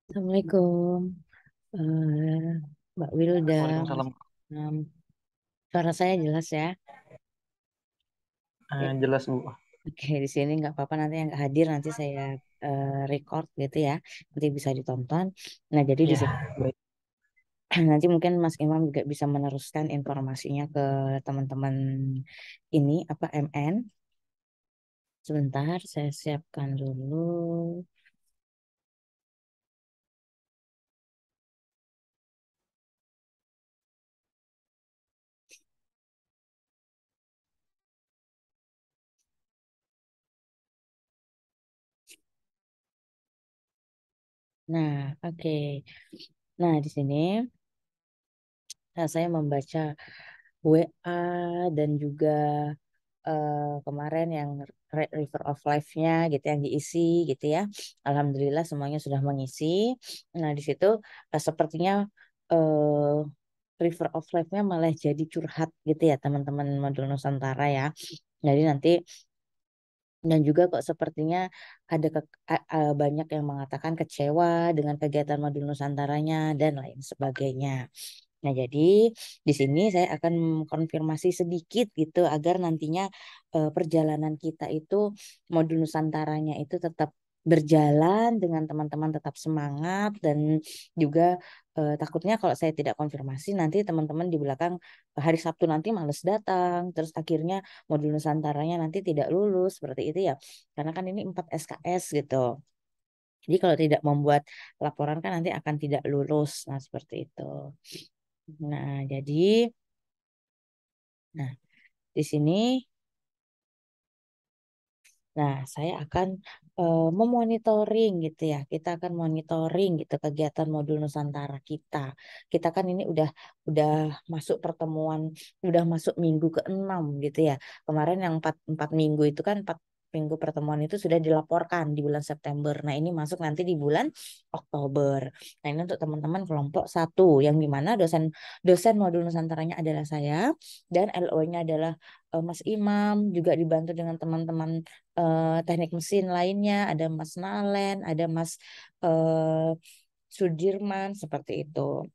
Assalamualaikum. Eh, Mbak Wilda, Waalaikumsalam. um, suara saya jelas ya? Ya, Jelas Bu. oke, di sini nggak apa-apa nanti yang nggak hadir nanti saya record gitu ya, nanti bisa ditonton. Nah, jadi di Ya, sini baik. nanti mungkin Mas Imam juga bisa meneruskan informasinya ke teman-teman ini apa MN. Sebentar, saya siapkan dulu. Nah, oke. Nah, di sini saya membaca WA dan juga kemarin yang River of Life-nya gitu yang diisi gitu ya. Alhamdulillah semuanya sudah mengisi. Nah, di situ sepertinya eh, River of Life-nya malah jadi curhat gitu ya teman-teman Modul Nusantara ya. Jadi nanti dan juga kok sepertinya ada banyak yang mengatakan kecewa dengan kegiatan Modul Nusantaranya dan lain sebagainya. Nah, jadi di sini saya akan konfirmasi sedikit gitu agar nantinya perjalanan kita itu modul Nusantaranya itu tetap berjalan dengan teman-teman tetap semangat dan juga takutnya kalau saya tidak konfirmasi nanti teman-teman di belakang hari Sabtu nanti males datang terus akhirnya modul Nusantaranya nanti tidak lulus seperti itu ya karena kan ini 4 SKS gitu. Jadi kalau tidak membuat laporan kan nanti akan tidak lulus. Nah, seperti itu. Nah, jadi, nah di sini, nah saya akan memonitoring gitu ya. Kita akan monitoring gitu kegiatan modul Nusantara kita. Kita kan ini udah masuk pertemuan, udah masuk minggu ke-6 gitu ya. Kemarin yang empat minggu itu kan 4 minggu pertemuan itu sudah dilaporkan di bulan September. Nah, ini masuk nanti di bulan Oktober. Nah, ini untuk teman-teman kelompok satu yang dimana dosen dosen modul Nusantaranya adalah saya dan LO-nya adalah Mas Imam juga dibantu dengan teman-teman teknik mesin lainnya, ada Mas Nalen, ada Mas eh, Sudirman seperti itu.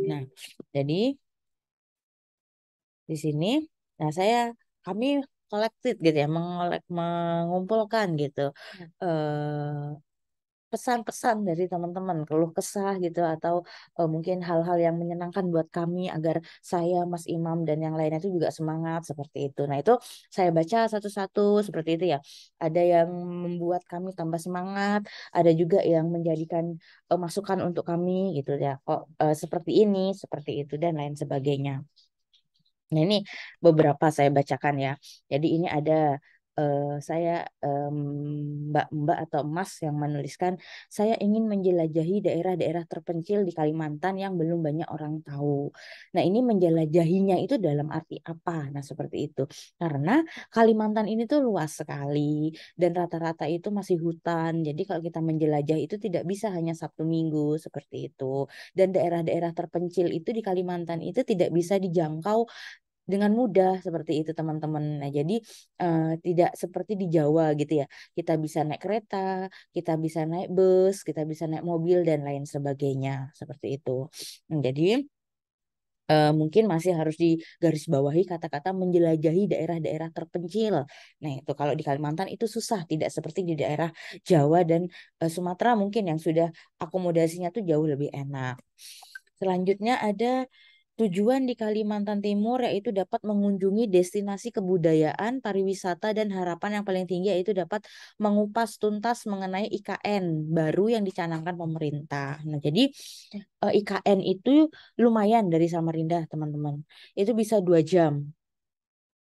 Nah, jadi di sini, nah kami collected gitu ya, mengumpulkan gitu pesan-pesan dari teman-teman, keluh kesah gitu atau mungkin hal-hal yang menyenangkan buat kami agar saya, Mas Imam dan yang lainnya itu juga semangat seperti itu. Nah, itu saya baca satu-satu seperti itu ya. Ada yang membuat kami tambah semangat, ada juga yang menjadikan masukan untuk kami gitu ya. Kok seperti ini, seperti itu dan lain sebagainya. Nah, ini beberapa saya bacakan ya. Jadi ini ada saya Mbak-mbak atau Mas yang menuliskan, saya ingin menjelajahi daerah-daerah terpencil di Kalimantan yang belum banyak orang tahu. Nah, ini menjelajahinya itu dalam arti apa? Nah, seperti itu. Karena Kalimantan ini tuh luas sekali dan rata-rata itu masih hutan. Jadi kalau kita menjelajah itu tidak bisa hanya Sabtu Minggu seperti itu. Dan daerah-daerah terpencil itu di Kalimantan itu tidak bisa dijangkau dengan mudah seperti itu teman-teman. Nah, jadi tidak seperti di Jawa gitu ya. Kita bisa naik kereta, kita bisa naik bus, kita bisa naik mobil dan lain sebagainya seperti itu. Jadi mungkin masih harus digarisbawahi kata-kata menjelajahi daerah-daerah terpencil. Nah, itu kalau di Kalimantan itu susah, tidak seperti di daerah Jawa dan Sumatera mungkin yang sudah akomodasinya tuh jauh lebih enak. Selanjutnya ada tujuan di Kalimantan Timur yaitu dapat mengunjungi destinasi kebudayaan, pariwisata, dan harapan yang paling tinggi yaitu dapat mengupas tuntas mengenai IKN baru yang dicanangkan pemerintah. Nah, jadi IKN itu lumayan dari Samarinda, teman-teman. Itu bisa 2 jam.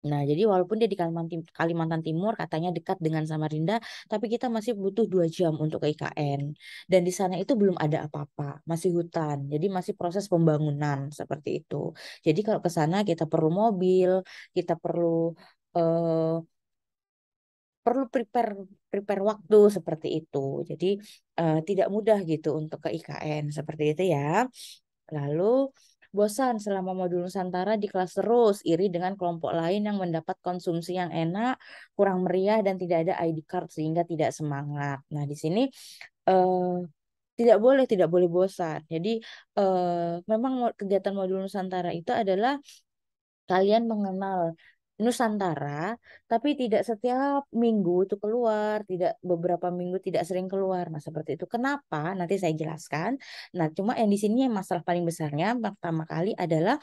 Nah, jadi walaupun dia di Kalimantan Timur katanya dekat dengan Samarinda, tapi kita masih butuh 2 jam untuk ke IKN. Dan di sana itu belum ada apa-apa, masih hutan. Jadi masih proses pembangunan seperti itu. Jadi kalau ke sana kita perlu mobil, kita eh, perlu prepare waktu seperti itu. Jadi tidak mudah gitu untuk ke IKN seperti itu ya. Lalu bosan selama modul Nusantara di kelas terus, iri dengan kelompok lain yang mendapat konsumsi yang enak, kurang meriah dan tidak ada ID card sehingga tidak semangat. Nah, di sini eh, tidak boleh bosan. Jadi memang kegiatan modul Nusantara itu adalah kalian mengenal Nusantara, tapi tidak setiap minggu itu keluar, tidak beberapa minggu tidak sering keluar. Nah, seperti itu. Kenapa? Nanti saya jelaskan. Nah, cuma yang di sini yang masalah paling besarnya pertama kali adalah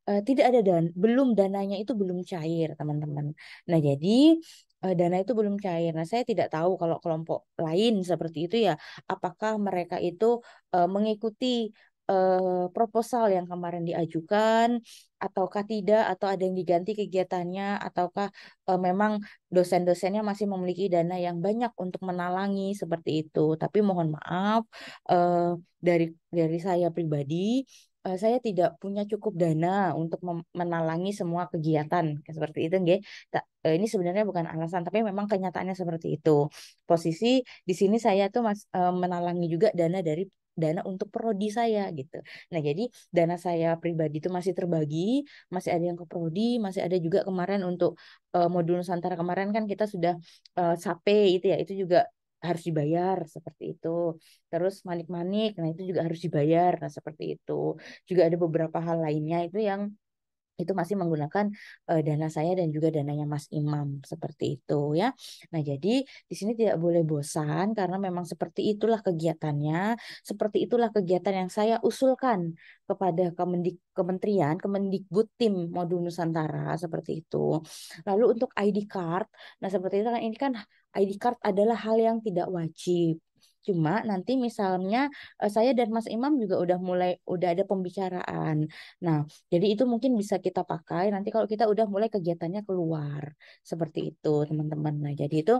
tidak ada belum dananya itu belum cair, teman-teman. Nah, jadi dana itu belum cair. Nah, saya tidak tahu kalau kelompok lain seperti itu ya, apakah mereka itu mengikuti proposal yang kemarin diajukan, ataukah tidak, atau ada yang diganti kegiatannya, ataukah memang dosen-dosennya masih memiliki dana yang banyak untuk menalangi seperti itu. Tapi mohon maaf, eh, dari saya pribadi saya tidak punya cukup dana untuk menalangi semua kegiatan seperti itu, nggih. Ini sebenarnya bukan alasan, tapi memang kenyataannya seperti itu. Posisi di sini saya tuh menalangi juga dana untuk prodi saya gitu. Nah, jadi dana saya pribadi itu masih terbagi, masih ada yang ke prodi, masih ada juga kemarin untuk modul Nusantara kemarin kan kita sudah SAPE itu ya, itu juga harus dibayar seperti itu. Terus manik-manik, nah itu juga harus dibayar, nah seperti itu. Juga ada beberapa hal lainnya itu yang itu masih menggunakan dana saya dan juga dananya Mas Imam seperti itu ya. Nah, jadi di sini tidak boleh bosan karena memang seperti itulah kegiatannya, seperti itulah kegiatan yang saya usulkan kepada Kemendikbud tim Modul Nusantara seperti itu. Lalu untuk ID card, nah seperti itu kan ini kan ID card adalah hal yang tidak wajib. Cuma nanti misalnya saya dan Mas Imam juga udah ada pembicaraan. Nah, jadi itu mungkin bisa kita pakai nanti kalau kita udah mulai kegiatannya keluar. Seperti itu, teman-teman. Nah, jadi itu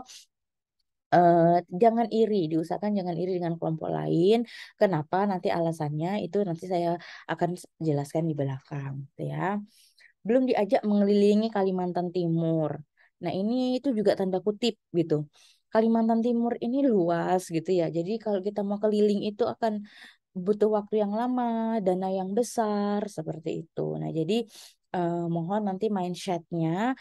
eh, jangan iri, diusahakan jangan iri dengan kelompok lain. Kenapa? Nanti alasannya itu nanti saya akan jelaskan di belakang, gitu ya. Belum diajak mengelilingi Kalimantan Timur. Nah, ini itu juga tanda kutip gitu. Kalimantan Timur ini luas gitu ya. Jadi kalau kita mau keliling itu akan butuh waktu yang lama, dana yang besar, seperti itu. Nah, jadi mohon nanti mindsetnya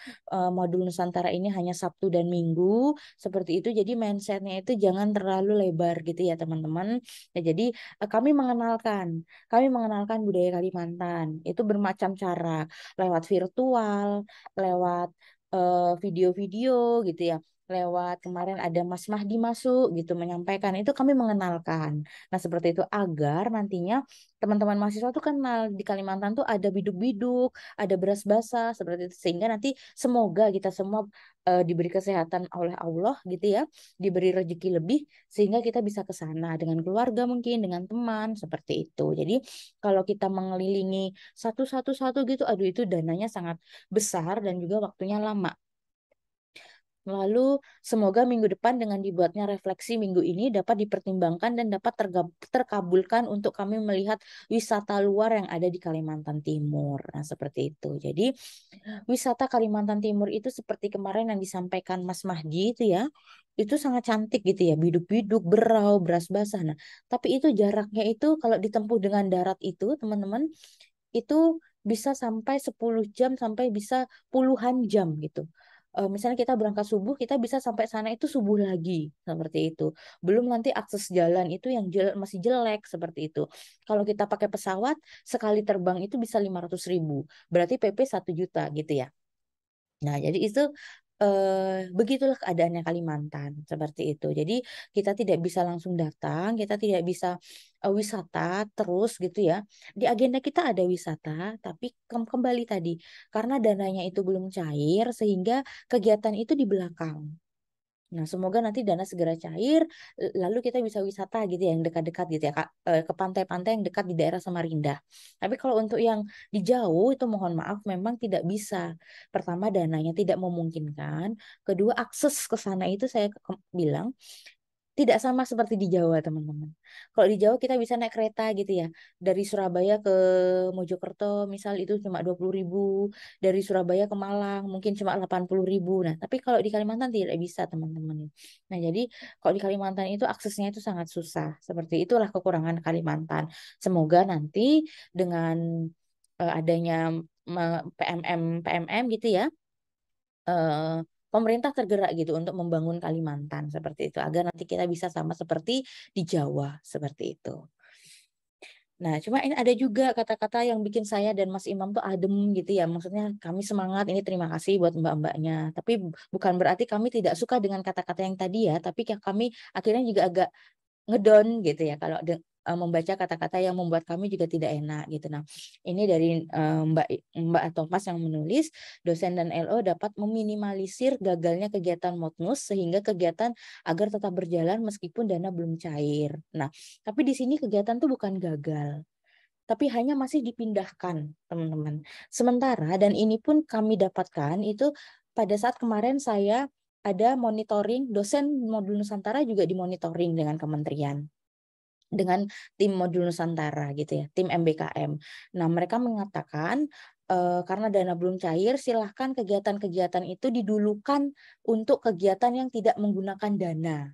modul Nusantara ini hanya Sabtu dan Minggu, seperti itu. Jadi mindsetnya itu jangan terlalu lebar gitu ya, teman-teman. Ya, jadi kami mengenalkan budaya Kalimantan. Itu bermacam cara, lewat virtual, lewat video-video gitu ya. Lewat kemarin ada Mas Mahdi masuk gitu menyampaikan itu kami mengenalkan. Nah, seperti itu agar nantinya teman-teman mahasiswa tuh kenal di Kalimantan tuh ada biduk-biduk, ada beras basah seperti itu sehingga nanti semoga kita semua diberi kesehatan oleh Allah gitu ya, diberi rezeki lebih sehingga kita bisa ke sana dengan keluarga mungkin dengan teman seperti itu. Jadi kalau kita mengelilingi satu-satu gitu, aduh itu dananya sangat besar dan juga waktunya lama. Lalu semoga minggu depan dengan dibuatnya refleksi minggu ini dapat dipertimbangkan dan dapat terkabulkan untuk kami melihat wisata luar yang ada di Kalimantan Timur. Nah, seperti itu. Jadi wisata Kalimantan Timur itu seperti kemarin yang disampaikan Mas Mahdi itu ya, itu sangat cantik gitu ya, biduk-biduk, berau, beras basah. Nah, tapi itu jaraknya itu kalau ditempuh dengan darat itu, teman-teman, itu bisa sampai 10 jam sampai bisa puluhan jam gitu. Misalnya kita berangkat subuh, kita bisa sampai sana itu subuh lagi seperti itu. Belum nanti akses jalan itu yang masih jelek seperti itu. Kalau kita pakai pesawat sekali terbang itu bisa 500.000, berarti PP 1 juta gitu ya. Nah, jadi itu begitulah keadaannya Kalimantan seperti itu. Jadi kita tidak bisa langsung datang, kita tidak bisa wisata terus gitu ya. Di agenda kita ada wisata, tapi kembali tadi karena dananya itu belum cair sehingga kegiatan itu di belakang. Nah, semoga nanti dana segera cair, lalu kita bisa wisata gitu ya, yang dekat-dekat gitu ya, Kak, ke pantai-pantai yang dekat di daerah Samarinda. Tapi kalau untuk yang di jauh itu mohon maaf memang tidak bisa. Pertama, dananya tidak memungkinkan. Kedua, akses ke sana itu saya bilang tidak sama seperti di Jawa, teman-teman. Kalau di Jawa kita bisa naik kereta gitu ya. Dari Surabaya ke Mojokerto misal itu cuma 20.000. Dari Surabaya ke Malang mungkin cuma 80.000. Nah, tapi kalau di Kalimantan tidak bisa, teman-teman. Nah, jadi kalau di Kalimantan itu aksesnya itu sangat susah. Seperti itulah kekurangan Kalimantan. Semoga nanti dengan adanya PMM gitu ya, eh, pemerintah tergerak gitu untuk membangun Kalimantan seperti itu agar nanti kita bisa sama seperti di Jawa seperti itu. Nah, cuma ini ada juga kata-kata yang bikin saya dan Mas Imam tuh adem gitu ya. Maksudnya kami semangat, ini terima kasih buat mbak-mbaknya. Tapi bukan berarti kami tidak suka dengan kata-kata yang tadi ya. Tapi kami akhirnya juga agak ngedown gitu ya kalau membaca kata-kata yang membuat kami juga tidak enak gitu. Nah, ini dari Mbak atau Mas yang menulis, dosen dan LO dapat meminimalisir gagalnya kegiatan MOTNUS sehingga kegiatan agar tetap berjalan meskipun dana belum cair. Nah, tapi di sini kegiatan tuh bukan gagal, tapi hanya masih dipindahkan, teman-teman. Sementara dan ini pun kami dapatkan itu pada saat kemarin saya ada monitoring, dosen modul Nusantara juga dimonitoring dengan kementerian, dengan tim modul Nusantara gitu ya, tim MBKM. Nah, mereka mengatakan karena dana belum cair, silahkan kegiatan-kegiatan itu didulukan untuk kegiatan yang tidak menggunakan dana.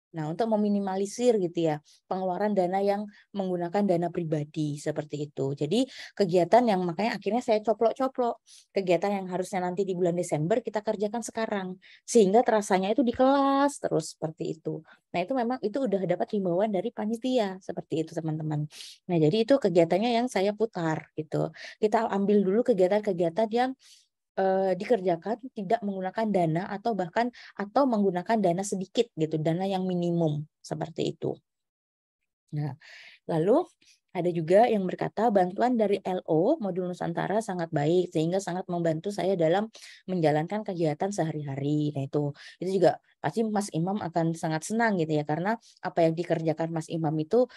Nah, untuk meminimalisir gitu ya, pengeluaran dana yang menggunakan dana pribadi seperti itu. Jadi kegiatan yang makanya akhirnya saya coplok-coplok. Kegiatan yang harusnya nanti di bulan Desember kita kerjakan sekarang. Sehingga terasanya itu di kelas terus seperti itu. Nah, itu memang itu udah dapat himbauan dari panitia seperti itu, teman-teman. Nah, jadi itu kegiatannya yang saya putar gitu. Kita ambil dulu kegiatan-kegiatan yang dikerjakan tidak menggunakan dana atau bahkan atau menggunakan dana sedikit gitu, dana yang minimum seperti itu. Nah, lalu ada juga yang berkata bantuan dari LO Modul Nusantara sangat baik sehingga sangat membantu saya dalam menjalankan kegiatan sehari-hari. Nah, itu juga pasti Mas Imam akan sangat senang gitu ya karena apa yang dikerjakan Mas Imam itu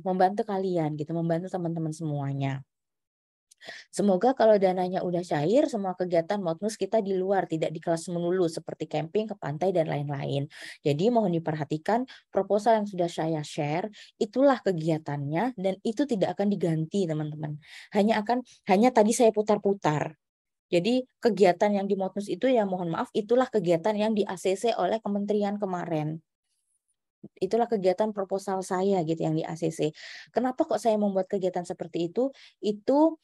membantu kalian gitu, membantu teman-teman semuanya. Semoga kalau dananya udah cair, semua kegiatan MOTNUS kita di luar, tidak di kelas melulu, seperti camping, ke pantai, dan lain-lain. Jadi mohon diperhatikan, proposal yang sudah saya share, itulah kegiatannya, dan itu tidak akan diganti, teman-teman. Hanya tadi saya putar-putar. Jadi kegiatan yang di MOTNUS itu ya mohon maaf, itulah kegiatan yang di ACC oleh kementerian kemarin. Itulah kegiatan proposal saya gitu yang di ACC. Kenapa kok saya membuat kegiatan seperti itu? Itu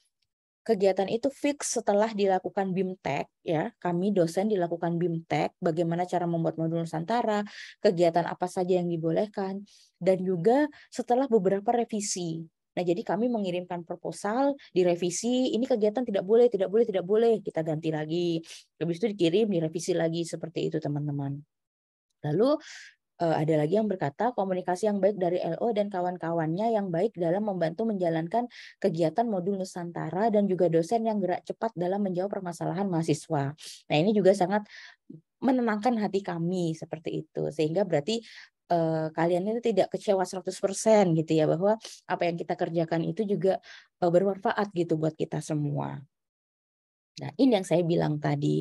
kegiatan itu fix setelah dilakukan BIMTEK ya. Kami dosen dilakukan BIMTEK, bagaimana cara membuat modul Nusantara, kegiatan apa saja yang dibolehkan, dan juga setelah beberapa revisi. Nah, jadi kami mengirimkan proposal, direvisi, ini kegiatan tidak boleh, tidak boleh, tidak boleh, kita ganti lagi. Habis itu dikirim, direvisi lagi seperti itu, teman-teman. Lalu ada lagi yang berkata komunikasi yang baik dari LO dan kawan-kawannya yang baik dalam membantu menjalankan kegiatan modul Nusantara dan juga dosen yang gerak cepat dalam menjawab permasalahan mahasiswa. Nah, ini juga sangat menenangkan hati kami seperti itu. Sehingga berarti kalian itu tidak kecewa 100% gitu ya, bahwa apa yang kita kerjakan itu juga bermanfaat gitu buat kita semua. Nah, ini yang saya bilang tadi.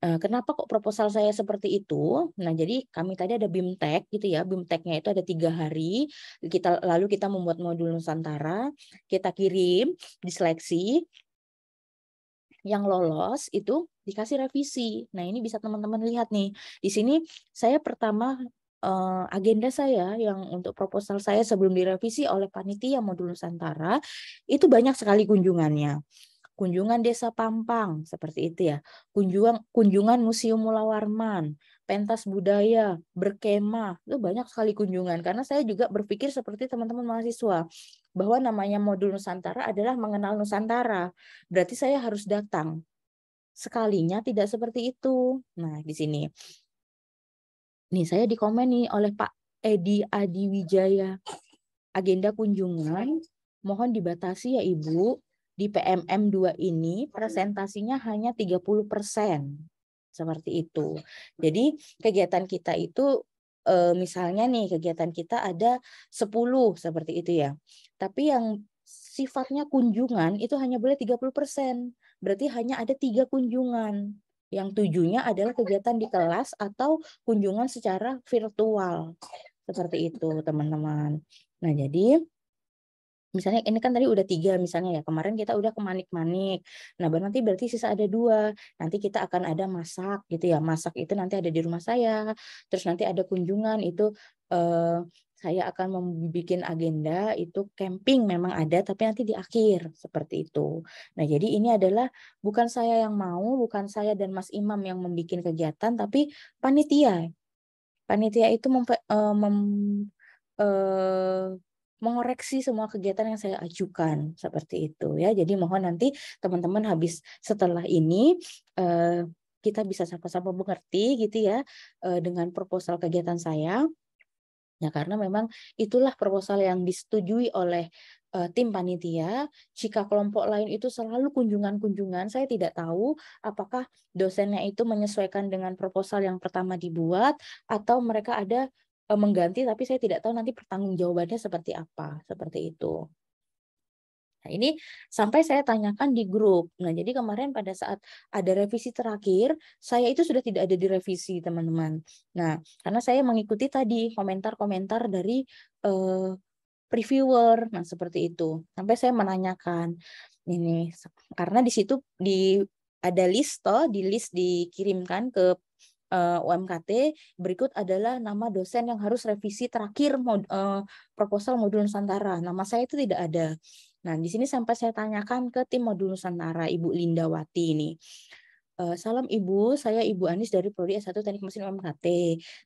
Kenapa kok proposal saya seperti itu? Nah, jadi kami tadi ada BIMTEK gitu ya. BIMTEK-nya itu ada 3 hari. Lalu kita membuat modul Nusantara, kita kirim, diseleksi, yang lolos itu dikasih revisi. Nah, ini bisa teman-teman lihat nih. Di sini saya pertama agenda saya yang untuk proposal saya sebelum direvisi oleh panitia modul Nusantara itu banyak sekali kunjungannya. Kunjungan Desa Pampang seperti itu ya. Kunjungan Museum Mula Warman, pentas budaya, berkemah, itu banyak sekali kunjungan karena saya juga berpikir seperti teman-teman mahasiswa bahwa namanya modul Nusantara adalah mengenal Nusantara. Berarti saya harus datang. Sekalinya tidak seperti itu. Nah, di sini. Nih, saya dikomen nih oleh Pak Edi Adiwijaya. Agenda kunjungan mohon dibatasi ya Ibu. Di PMM 2 ini presentasinya hanya 30%. Seperti itu. Jadi kegiatan kita itu misalnya nih kegiatan kita ada 10 seperti itu ya. Tapi yang sifatnya kunjungan itu hanya boleh 30%. Berarti hanya ada 3 kunjungan. Yang 7-nya adalah kegiatan di kelas atau kunjungan secara virtual. Seperti itu, teman-teman. Nah, jadi misalnya ini kan tadi udah 3 misalnya ya, kemarin kita udah ke Manik-Manik. Nah, nanti berarti sisa ada 2. Nanti kita akan ada masak gitu ya. Masak itu nanti ada di rumah saya. Terus nanti ada kunjungan itu saya akan membuat agenda itu camping memang ada, tapi nanti di akhir seperti itu. Nah, jadi ini adalah bukan saya yang mau, bukan saya dan Mas Imam yang membuat kegiatan, tapi panitia. Panitia itu eh, mengoreksi semua kegiatan yang saya ajukan seperti itu ya. Jadi mohon nanti teman-teman habis setelah ini eh, kita bisa sama-sama mengerti gitu ya dengan proposal kegiatan saya. Ya, karena memang itulah proposal yang disetujui oleh tim panitia. Jika kelompok lain itu selalu kunjungan-kunjungan, saya tidak tahu apakah dosennya itu menyesuaikan dengan proposal yang pertama dibuat atau mereka ada mengganti, tapi saya tidak tahu nanti pertanggungjawabannya seperti apa, seperti itu. Nah, ini sampai saya tanyakan di grup. Nah, jadi kemarin pada saat ada revisi terakhir, saya itu sudah tidak ada di revisi, teman-teman. Nah, karena saya mengikuti tadi komentar-komentar dari reviewer. Nah, seperti itu. Sampai saya menanyakan ini karena di situ ada list di list dikirimkan ke UMKT, berikut adalah nama dosen yang harus revisi terakhir proposal modul Nusantara. Nama saya itu tidak ada. Nah, di sini sampai saya tanyakan ke tim modul Nusantara, Ibu Lindawati ini. Salam Ibu, saya Ibu Anis dari Prodi S1 Teknik Mesin UMKT.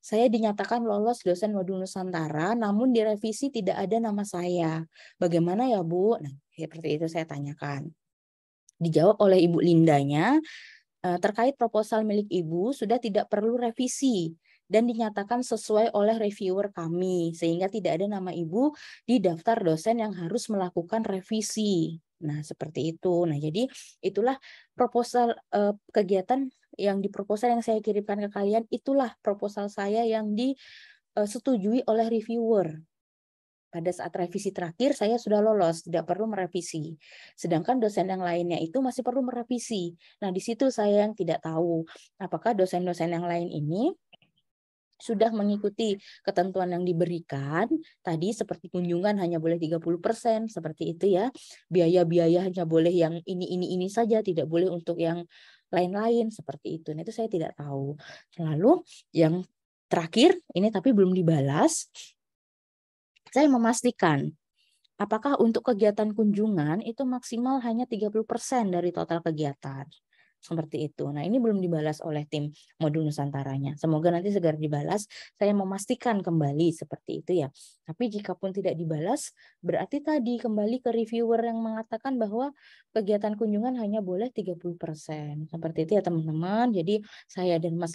Saya dinyatakan lolos dosen modul Nusantara, namun di revisi tidak ada nama saya. Bagaimana ya Bu? Nah, seperti itu saya tanyakan. Dijawab oleh Ibu Lindanya, terkait proposal milik Ibu sudah tidak perlu revisi dan dinyatakan sesuai oleh reviewer kami, sehingga tidak ada nama Ibu di daftar dosen yang harus melakukan revisi. Nah, seperti itu. Nah, jadi itulah proposal kegiatan yang proposal yang saya kirimkan ke kalian, itulah proposal saya yang disetujui oleh reviewer. Pada saat revisi terakhir saya sudah lolos, tidak perlu merevisi. Sedangkan dosen yang lainnya itu masih perlu merevisi. Nah, di situ saya yang tidak tahu apakah dosen-dosen yang lain ini sudah mengikuti ketentuan yang diberikan tadi, seperti kunjungan hanya boleh 30%, seperti itu ya. Biaya-biaya hanya boleh yang ini saja, tidak boleh untuk yang lain-lain, seperti itu. Nah, itu saya tidak tahu. Lalu yang terakhir ini tapi belum dibalas, saya memastikan apakah untuk kegiatan kunjungan itu maksimal hanya 30% dari total kegiatan. Seperti itu. Nah, ini belum dibalas oleh tim modul Nusantaranya. Semoga nanti segera dibalas. Saya memastikan kembali seperti itu ya. Tapi jika pun tidak dibalas, berarti tadi kembali ke reviewer yang mengatakan bahwa kegiatan kunjungan hanya boleh 30%. Seperti itu ya teman-teman. Jadi saya dan Mas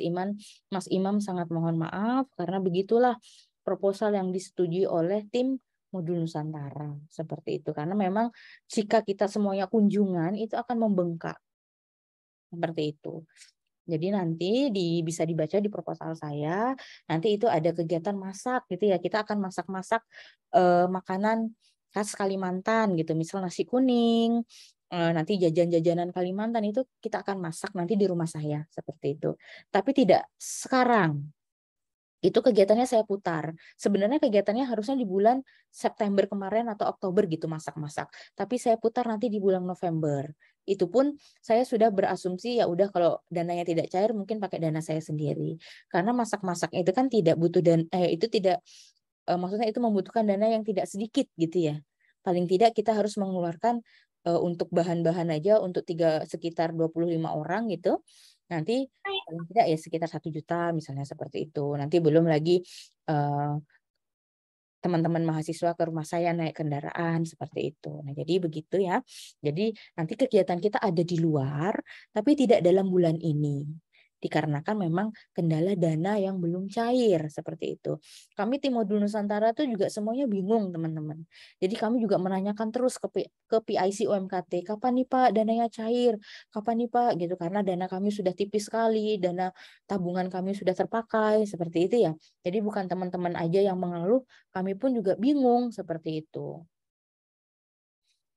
Imam sangat mohon maaf karena begitulah proposal yang disetujui oleh tim modul Nusantara seperti itu, karena memang jika kita semuanya kunjungan itu akan membengkak seperti itu. Jadi nanti bisa dibaca di proposal saya, nanti itu ada kegiatan masak gitu ya, kita akan masak-masak makanan khas Kalimantan gitu, misal nasi kuning, nanti jajan-jajanan Kalimantan itu kita akan masak nanti di rumah saya seperti itu. Tapi tidak sekarang, itu kegiatannya saya putar. Sebenarnya kegiatannya harusnya di bulan September kemarin atau Oktober gitu masak-masak. Tapi saya putar nanti di bulan November. Itu pun saya sudah berasumsi ya udah kalau dananya tidak cair mungkin pakai dana saya sendiri. Karena masak-masak itu kan tidak butuh itu tidak maksudnya itu membutuhkan dana yang tidak sedikit gitu ya. Paling tidak kita harus mengeluarkan untuk bahan-bahan aja untuk sekitar 25 orang gitu. Nanti paling tidak ya sekitar 1 juta misalnya seperti itu. Nanti belum lagi teman-teman mahasiswa ke rumah saya naik kendaraan seperti itu. Nah, jadi begitu ya. Jadi nanti kegiatan kita ada di luar, tapi tidak dalam bulan ini. Dikarenakan memang kendala dana yang belum cair seperti itu. Kami tim Modul Nusantara tuh juga semuanya bingung teman-teman. Jadi kami juga menanyakan terus ke PIC UMKT, kapan nih Pak dananya cair? Kapan nih Pak gitu, karena dana kami sudah tipis sekali, dana tabungan kami sudah terpakai seperti itu ya. Jadi bukan teman-teman aja yang mengeluh, kami pun juga bingung seperti itu.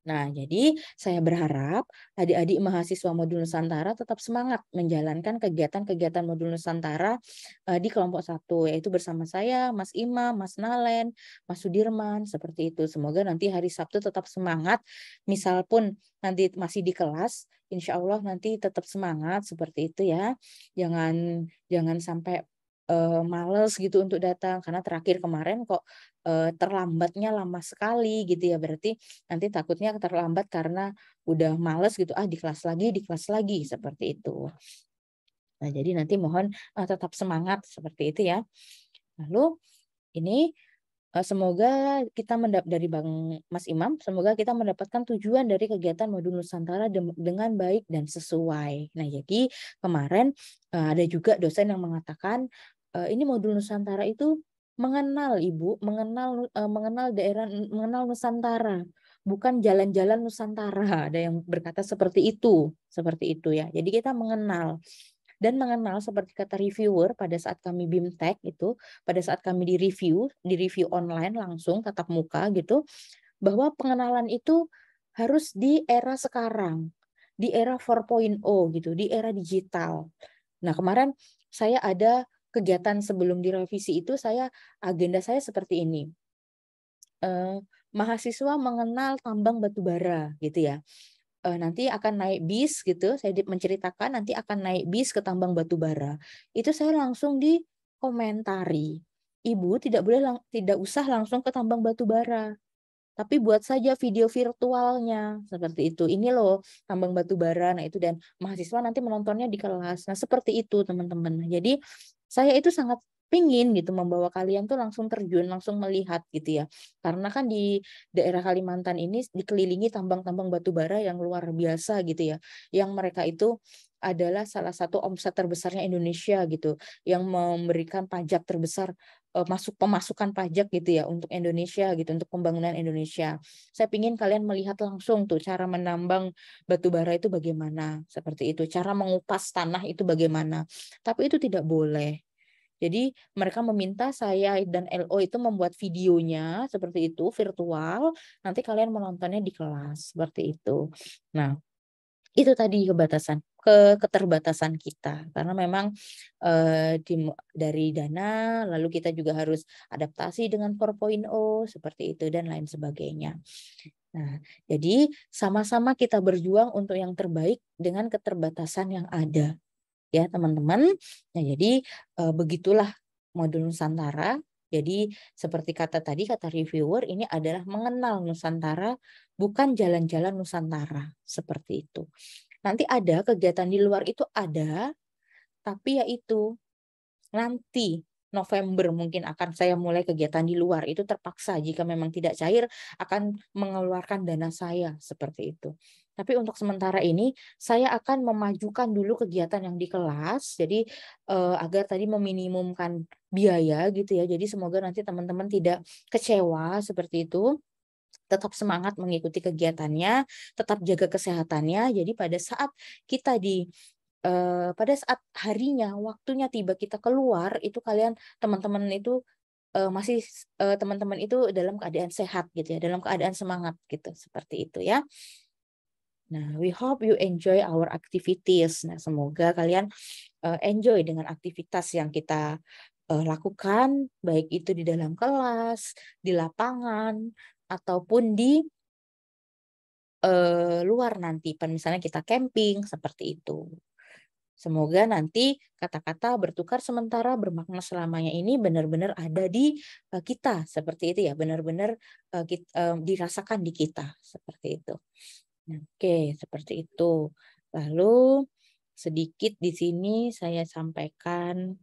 Nah, jadi saya berharap adik-adik mahasiswa Modul Nusantara tetap semangat menjalankan kegiatan-kegiatan Modul Nusantara di kelompok 1, yaitu bersama saya, Mas Imam, Mas Nalen, Mas Sudirman, seperti itu. Semoga nanti hari Sabtu tetap semangat, misal pun nanti masih di kelas, insya Allah nanti tetap semangat seperti itu ya. Jangan sampai males gitu untuk datang karena terakhir kemarin kok terlambatnya lama sekali gitu ya, berarti nanti takutnya terlambat karena udah males gitu, di kelas lagi seperti itu. Nah, jadi nanti mohon tetap semangat seperti itu ya. Lalu ini semoga kita dari Bang Mas Imam, semoga kita mendapatkan tujuan dari kegiatan modul Nusantara dengan baik dan sesuai. Nah, jadi kemarin ada juga dosen yang mengatakan ini modul Nusantara itu mengenal Ibu, mengenal daerah, mengenal Nusantara, bukan jalan-jalan Nusantara. Ada yang berkata seperti itu ya. Jadi kita mengenal. Dan mengenal seperti kata reviewer pada saat kami BIMTEK itu, pada saat kami di review online langsung tatap muka gitu, bahwa pengenalan itu harus di era sekarang, di era 4.0 gitu, di era digital. Nah, kemarin saya ada kegiatan sebelum direvisi itu, agenda saya seperti ini. Mahasiswa mengenal tambang batu bara gitu ya. Nanti akan naik bis gitu, saya menceritakan nanti akan naik bis ke tambang batu bara. Itu saya langsung dikomentari. Ibu tidak usah langsung ke tambang batu bara, tapi buat saja video virtualnya seperti itu. Ini loh tambang batu bara. Nah, itu dan mahasiswa nanti menontonnya di kelas. Nah, seperti itu teman-teman. Jadi saya itu sangat pingin gitu membawa kalian tuh langsung terjun, langsung melihat gitu ya. Karena kan di daerah Kalimantan ini dikelilingi tambang-tambang batu bara yang luar biasa gitu ya. Yang mereka itu adalah salah satu omset terbesarnya Indonesia gitu, yang memberikan pajak terbesar, pemasukan pajak gitu ya untuk Indonesia gitu, untuk pembangunan Indonesia. Saya ingin kalian melihat langsung tuh cara menambang batu bara itu bagaimana, seperti itu. Cara mengupas tanah itu bagaimana. Tapi itu tidak boleh. Jadi mereka meminta saya dan LO itu membuat videonya seperti itu virtual, nanti kalian menontonnya di kelas seperti itu. Nah, itu tadi keterbatasan kita karena memang dari dana, lalu kita juga harus adaptasi dengan 4.0 seperti itu dan lain sebagainya. Nah, jadi sama-sama kita berjuang untuk yang terbaik dengan keterbatasan yang ada ya teman-teman. Nah, jadi begitulah modul Nusantara. Jadi seperti kata reviewer, ini adalah mengenal Nusantara, bukan jalan-jalan Nusantara seperti itu. Nanti ada kegiatan di luar itu ada, tapi yaitu nanti November mungkin akan saya mulai kegiatan di luar. Itu terpaksa jika memang tidak cair akan mengeluarkan dana saya seperti itu. Tapi untuk sementara ini saya akan memajukan dulu kegiatan yang di kelas. Jadi agar tadi meminimumkan biaya gitu ya. Jadi semoga nanti teman-teman tidak kecewa seperti itu. Tetap semangat mengikuti kegiatannya, tetap jaga kesehatannya. Jadi pada saat harinya, waktunya tiba kita keluar, itu teman-teman itu teman-teman itu dalam keadaan sehat gitu ya, dalam keadaan semangat gitu, seperti itu ya. Nah, we hope you enjoy our activities. Nah, semoga kalian enjoy dengan aktivitas yang kita lakukan, baik itu di dalam kelas, di lapangan, ataupun di luar nanti. Misalnya kita camping, seperti itu. Semoga nanti kata-kata bertukar sementara bermakna selamanya ini benar-benar ada di kita seperti itu ya, benar-benar dirasakan di kita seperti itu. Oke, seperti itu. Lalu sedikit di sini saya sampaikan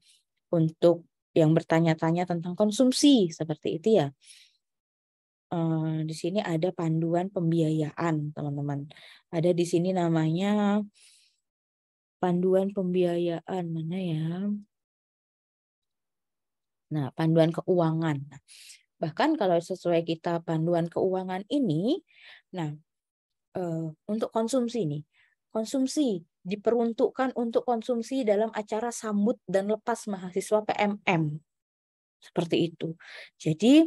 untuk yang bertanya-tanya tentang konsumsi seperti itu ya. Di sini ada panduan pembiayaan, teman-teman. Ada di sini namanya panduan pembiayaan mana ya? Nah, panduan keuangan. Nah, bahkan kalau sesuai kita panduan keuangan ini, nah untuk konsumsi nih, konsumsi diperuntukkan untuk konsumsi dalam acara sambut dan lepas mahasiswa PMM seperti itu. Jadi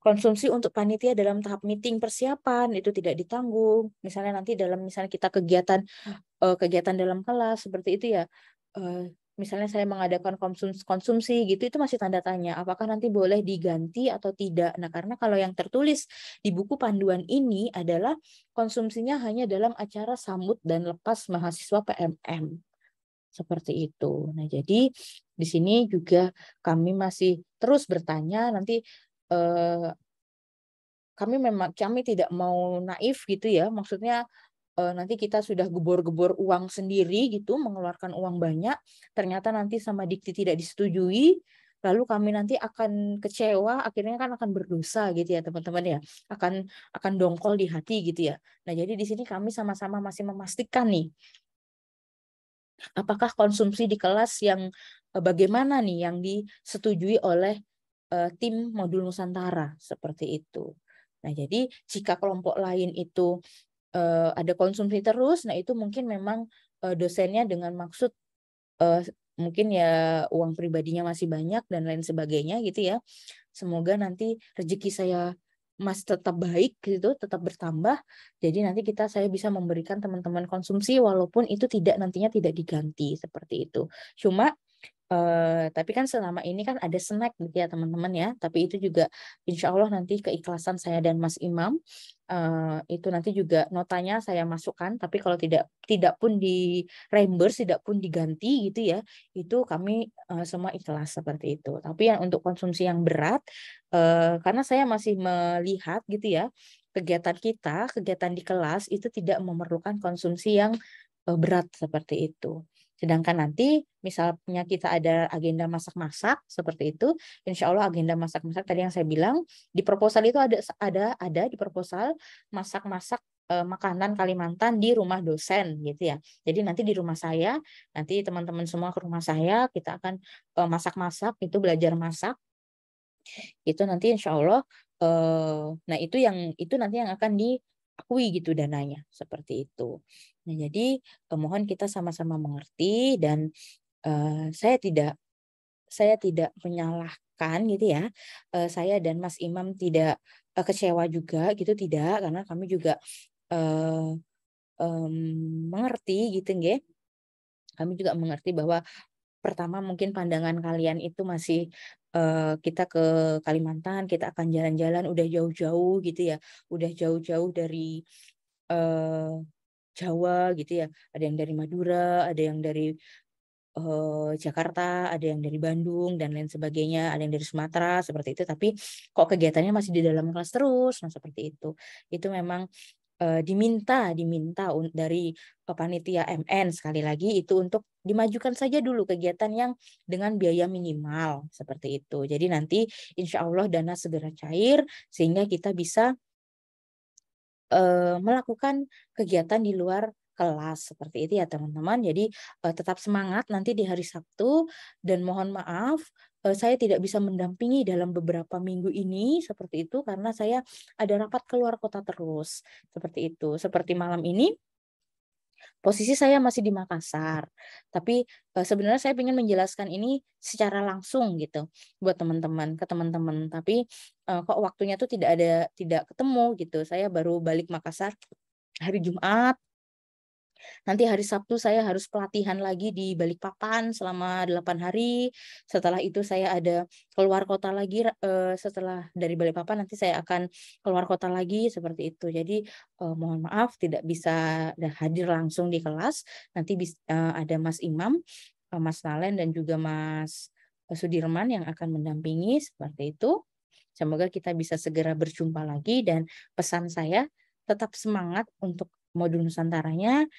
konsumsi untuk panitia dalam tahap meeting persiapan itu tidak ditanggung. Misalnya nanti misalnya kita kegiatan dalam kelas seperti itu ya. Misalnya saya mengadakan konsumsi gitu, itu masih tanda tanya apakah nanti boleh diganti atau tidak. Nah, karena kalau yang tertulis di buku panduan ini adalah konsumsinya hanya dalam acara sambut dan lepas mahasiswa PMM. seperti itu. Nah, jadi di sini juga kami masih terus bertanya nanti kami tidak mau naif gitu ya. Maksudnya nanti kita sudah gebor-gebor uang sendiri gitu, mengeluarkan uang banyak, ternyata nanti sama dikti tidak disetujui, lalu kami nanti akan kecewa, akhirnya kan akan berdosa gitu ya teman-teman ya, akan dongkol di hati gitu ya. Nah jadi di sini kami sama-sama masih memastikan nih, apakah konsumsi di kelas yang bagaimana nih yang disetujui oleh tim modul Nusantara seperti itu. Nah jadi jika kelompok lain itu ada konsumsi terus, nah itu mungkin memang dosennya dengan maksud eh, mungkin ya uang pribadinya masih banyak dan lain sebagainya gitu ya. Semoga nanti rezeki saya tetap baik gitu, tetap bertambah. Jadi nanti saya bisa memberikan teman-teman konsumsi walaupun itu nantinya tidak diganti seperti itu. Cuma tapi kan selama ini kan ada snack gitu ya teman-teman ya. Tapi itu juga insya Allah nanti keikhlasan saya dan Mas Imam itu nanti juga notanya saya masukkan. Tapi kalau tidak pun di reimburse, tidak pun diganti gitu ya, itu kami semua ikhlas seperti itu. Tapi yang untuk konsumsi yang berat, karena saya masih melihat gitu ya, kegiatan di kelas itu tidak memerlukan konsumsi yang berat seperti itu. Sedangkan nanti misalnya kita ada agenda masak-masak seperti itu, insya Allah agenda masak-masak tadi yang saya bilang di proposal itu ada di proposal masak-masak makanan Kalimantan di rumah dosen gitu ya. Jadi nanti di rumah saya, nanti teman-teman semua ke rumah saya, kita akan masak-masak itu belajar masak itu nanti insya Allah nah itu nanti yang akan diakui gitu dananya seperti itu. Nah jadi mohon kita sama-sama mengerti dan saya tidak menyalahkan gitu ya. Saya dan Mas Imam tidak kecewa juga gitu tidak karena kami juga eh, mengerti gitu nggih. Kami juga mengerti bahwa pertama mungkin pandangan kalian itu masih kita ke Kalimantan, kita akan jalan-jalan udah jauh-jauh gitu ya. Udah jauh-jauh dari eh, Jawa gitu ya. Ada yang dari Madura, ada yang dari Jakarta, ada yang dari Bandung dan lain sebagainya, ada yang dari Sumatera seperti itu. Tapi kok kegiatannya masih di dalam kelas terus, nah seperti itu. Itu memang diminta dari panitia MN sekali lagi itu untuk dimajukan saja dulu kegiatan yang dengan biaya minimal seperti itu. Jadi nanti insya Allah dana segera cair sehingga kita bisa melakukan kegiatan di luar kelas seperti itu ya teman-teman. Jadi tetap semangat nanti di hari Sabtu dan mohon maaf saya tidak bisa mendampingi dalam beberapa minggu ini seperti itu karena saya ada rapat keluar kota terus seperti itu. Seperti malam ini posisi saya masih di Makassar, tapi sebenarnya saya ingin menjelaskan ini secara langsung gitu buat ke teman-teman. Tapi kok waktunya tuh tidak ketemu gitu. Saya baru balik Makassar hari Jumat. Nanti hari Sabtu saya harus pelatihan lagi di Balikpapan selama 8 hari. Setelah itu saya ada keluar kota lagi setelah dari Balikpapan nanti saya akan keluar kota lagi seperti itu. Jadi mohon maaf tidak bisa hadir langsung di kelas. Nanti ada Mas Imam, Mas Nalen dan juga Mas Sudirman yang akan mendampingi seperti itu. Semoga kita bisa segera berjumpa lagi dan pesan saya tetap semangat untuk modul Nusantaranya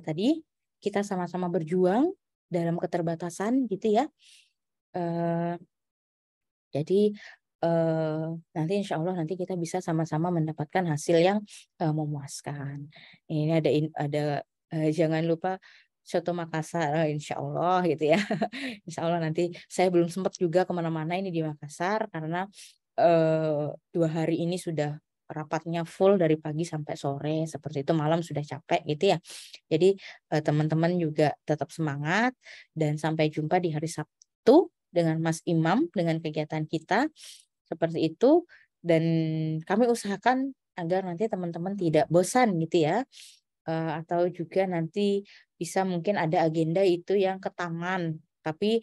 tadi kita sama-sama berjuang dalam keterbatasan gitu ya. Eh, jadi nanti insya Allah nanti kita bisa sama-sama mendapatkan hasil yang memuaskan. Ini ada jangan lupa Soto Makassar, insya Allah gitu ya. Insya Allah nanti saya belum sempat juga kemana-mana ini di Makassar karena 2 hari ini sudah rapatnya full dari pagi sampai sore seperti itu malam sudah capek gitu ya. Jadi teman-teman juga tetap semangat dan sampai jumpa di hari Sabtu dengan Mas Imam dengan kegiatan kita seperti itu dan kami usahakan agar nanti teman-teman tidak bosan gitu ya. Atau juga nanti bisa mungkin ada agenda itu yang ke taman tapi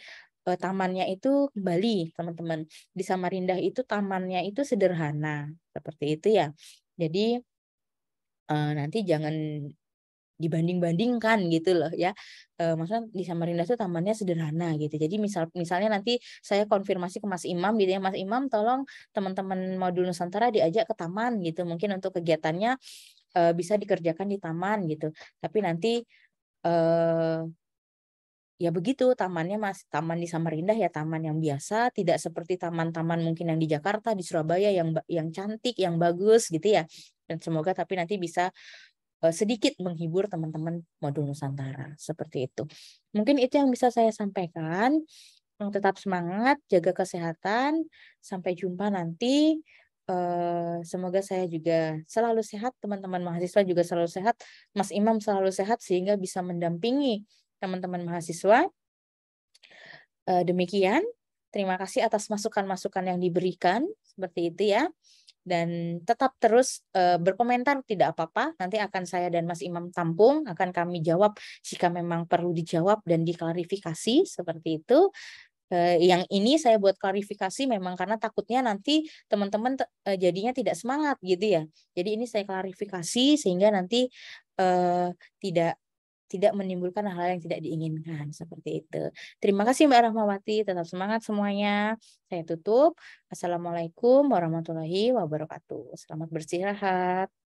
tamannya itu kembali teman-teman di Samarinda itu tamannya itu sederhana seperti itu ya jadi nanti jangan dibanding-bandingkan gitu loh ya. Maksudnya di Samarinda tuh tamannya sederhana gitu. Jadi misalnya nanti saya konfirmasi ke Mas Imam gitu ya, Mas Imam tolong teman-teman Modul Nusantara diajak ke taman gitu. Mungkin untuk kegiatannya bisa dikerjakan di taman gitu. Tapi nanti eh, ya begitu tamannya taman di Samarinda ya taman yang biasa, tidak seperti taman-taman mungkin yang di Jakarta, di Surabaya yang cantik, yang bagus gitu ya. Dan semoga tapi nanti bisa sedikit menghibur teman-teman Modul Nusantara seperti itu. Mungkin itu yang bisa saya sampaikan. Tetap semangat, jaga kesehatan. Sampai jumpa nanti. Semoga saya juga selalu sehat, teman-teman mahasiswa juga selalu sehat, Mas Imam selalu sehat sehingga bisa mendampingi teman-teman mahasiswa. Demikian. Terima kasih atas masukan-masukan yang diberikan seperti itu ya. Dan tetap terus berkomentar tidak apa-apa. Nanti akan saya dan Mas Imam tampung, akan kami jawab jika memang perlu dijawab dan diklarifikasi seperti itu. Yang ini saya buat klarifikasi memang karena takutnya nanti teman-teman jadinya tidak semangat gitu ya. Jadi ini saya klarifikasi sehingga nanti eh, tidak tidak menimbulkan hal-hal yang tidak diinginkan seperti itu. Terima kasih Mbak Rahmawati, tetap semangat semuanya. Saya tutup. Assalamualaikum warahmatullahi wabarakatuh. Selamat beristirahat.